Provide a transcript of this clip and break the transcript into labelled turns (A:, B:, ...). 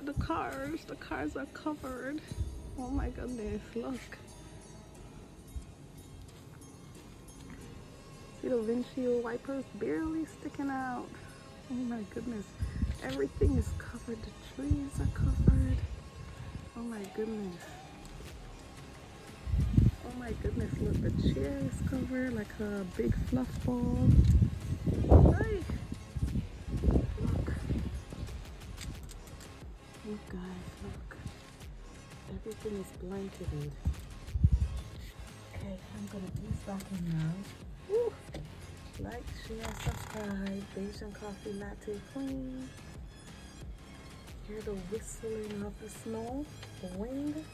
A: at the cars. The cars are covered. Oh my goodness, look. See the windshield wipers barely sticking out. Oh my goodness. Everything is covered. The trees are covered. Oh my goodness. Oh my goodness, look, the chair is covered like a big fluff ball. Hey. Look. Look guys, look. Everything is blanketed. Okay, I'm gonna ease back in now. Woo. Like, share, subscribe. Asian Coffee Latte Queen. Hear the whistling of the snow, the wind.